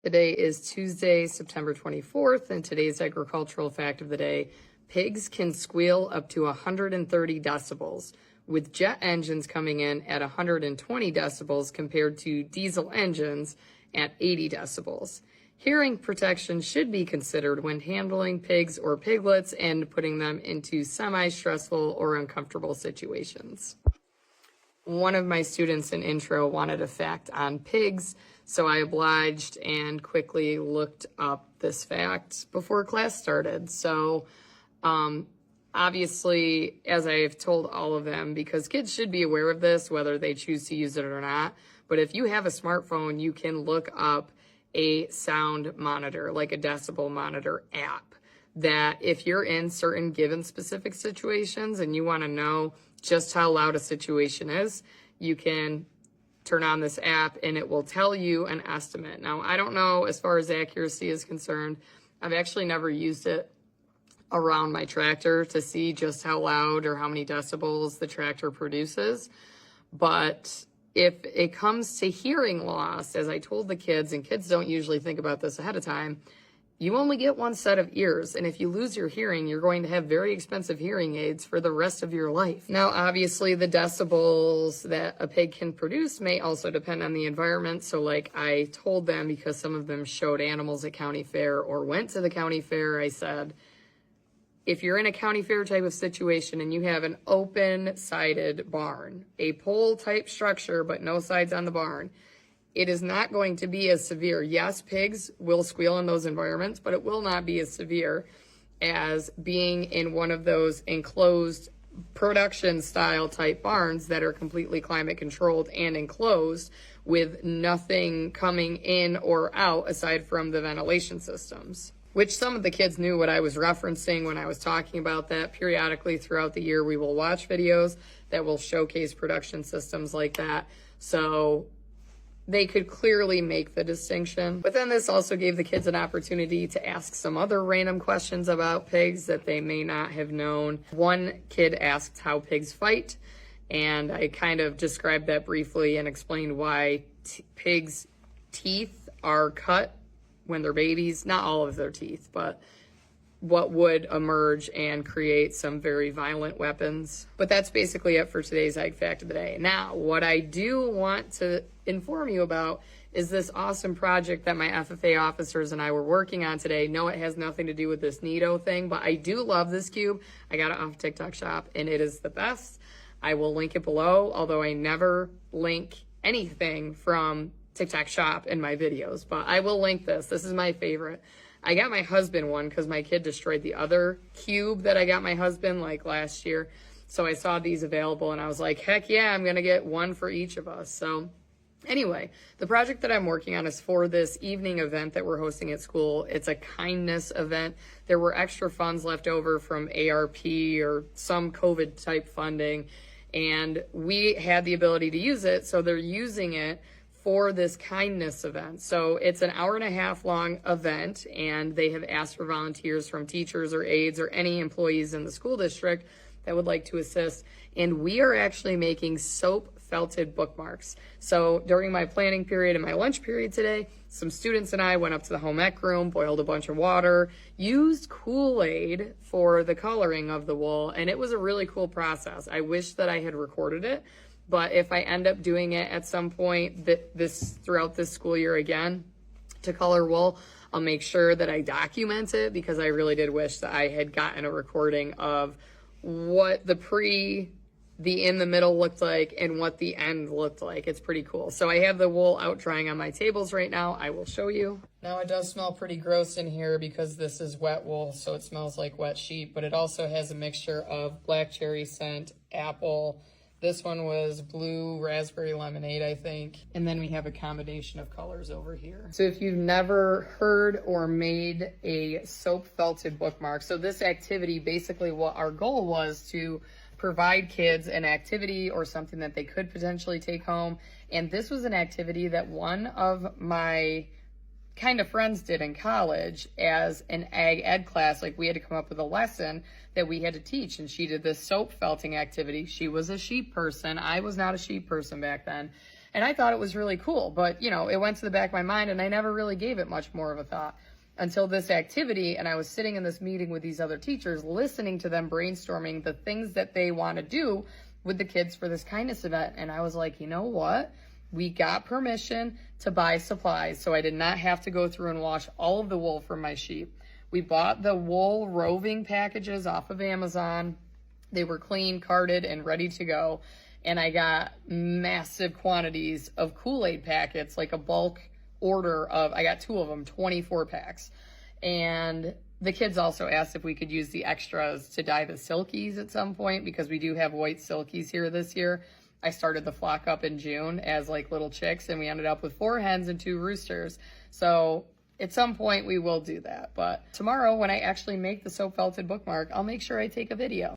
Today is Tuesday, September 24th, and today's agricultural fact of the day: pigs can squeal up to 130 decibels, with jet engines coming in at 120 decibels compared to diesel engines at 80 decibels. Hearing protection should be considered when handling pigs or piglets and putting them into semi-stressful or uncomfortable situations. One of my students in intro wanted a fact on pigs, so I obliged and quickly looked up this fact before class started. So obviously, as I've told all of them, because kids should be aware of this, whether they choose to use it or not, but if you have a smartphone, you can look up a sound monitor, like a decibel monitor app, that if you're in certain given specific situations and you want to know just how loud a situation is, you can turn on this app and it will tell you an estimate. Now, I don't know as far as accuracy is concerned. I've actually never used it around my tractor to see just how loud or how many decibels the tractor produces. But if it comes to hearing loss, as I told the kids, and kids don't usually think about this ahead of time, you only get one set of ears, and if you lose your hearing, you're going to have very expensive hearing aids for the rest of your life. Now, obviously, the decibels that a pig can produce may also depend on the environment. So like I told them, because some of them showed animals at county fair or went to the county fair, I said, if you're in a county fair type of situation and you have an open-sided barn, a pole-type structure but no sides on the barn, it is not going to be as severe. Yes, pigs will squeal in those environments, but it will not be as severe as being in one of those enclosed production style type barns that are completely climate controlled and enclosed with nothing coming in or out aside from the ventilation systems, which some of the kids knew what I was referencing when I was talking about that. Periodically throughout the year, we will watch videos that will showcase production systems like that. So they could clearly make the distinction. But then this also gave the kids an opportunity to ask some other random questions about pigs that they may not have known. One kid asked how pigs fight, and I kind of described that briefly and explained why pigs' teeth are cut when they're babies. Not all of their teeth, but what would emerge and create some very violent weapons. But that's basically it for today's Ag Fact of the Day. Now, what I do want to inform you about is this awesome project that my FFA officers and I were working on today. No, it has nothing to do with this Neato thing, but I do love this cube. I got it off TikTok Shop and it is the best. I will link it below, although I never link anything from TikTok Shop in my videos, but I will link this. This is my favorite. I got my husband one because my kid destroyed the other cube that I got my husband like last year. So I saw these available and I was like, heck yeah, I'm going to get one for each of us. So anyway, the project that I'm working on is for this evening event that we're hosting at school. It's a kindness event. There were extra funds left over from ARP or some COVID type funding, and we had the ability to use it. So they're using it for this kindness event. So it's an hour-and-a-half long event, and they have asked for volunteers from teachers or aides or any employees in the school district that would like to assist. And we are actually making soap felted bookmarks. So during my planning period and my lunch period today, some students and I went up to the home ec room, boiled a bunch of water, used Kool-Aid for the coloring of the wool, and it was a really cool process. I wish that I had recorded it, but if I end up doing it at some point throughout this school year again to color wool, I'll make sure that I document it, because I really did wish that I had gotten a recording of what the in the middle looked like and what the end looked like. It's pretty cool. So I have the wool out drying on my tables right now. I will show you. Now it does smell pretty gross in here because this is wet wool, so it smells like wet sheet, but it also has a mixture of black cherry scent, apple. This one was blue raspberry lemonade, I think. And then we have a combination of colors over here. So if you've never heard or made a soap felted bookmark, so this activity, basically what our goal was to provide kids an activity or something that they could potentially take home. And this was an activity that one of my kind of friends did in college as an ag ed class. Like, we had to come up with a lesson that we had to teach, and she did this soap felting activity. She was a sheep person. I was not a sheep person back then. And I thought it was really cool, but you know, it went to the back of my mind and I never really gave it much more of a thought until this activity. And I was sitting in this meeting with these other teachers, listening to them brainstorming the things that they want to do with the kids for this kindness event. And I was like, you know what? We got permission to buy supplies, so I did not have to go through and wash all of the wool from my sheep. We bought the wool roving packages off of Amazon. They were clean, carded, and ready to go. And I got massive quantities of Kool-Aid packets, like a bulk order of, I got 2 of them, 24 packs. And the kids also asked if we could use the extras to dye the silkies at some point, because we do have white silkies here this year. I started the flock up in June as like little chicks, and we ended up with 4 hens and 2 roosters. So at some point we will do that. But tomorrow, when I actually make the soap felted bookmark, I'll make sure I take a video.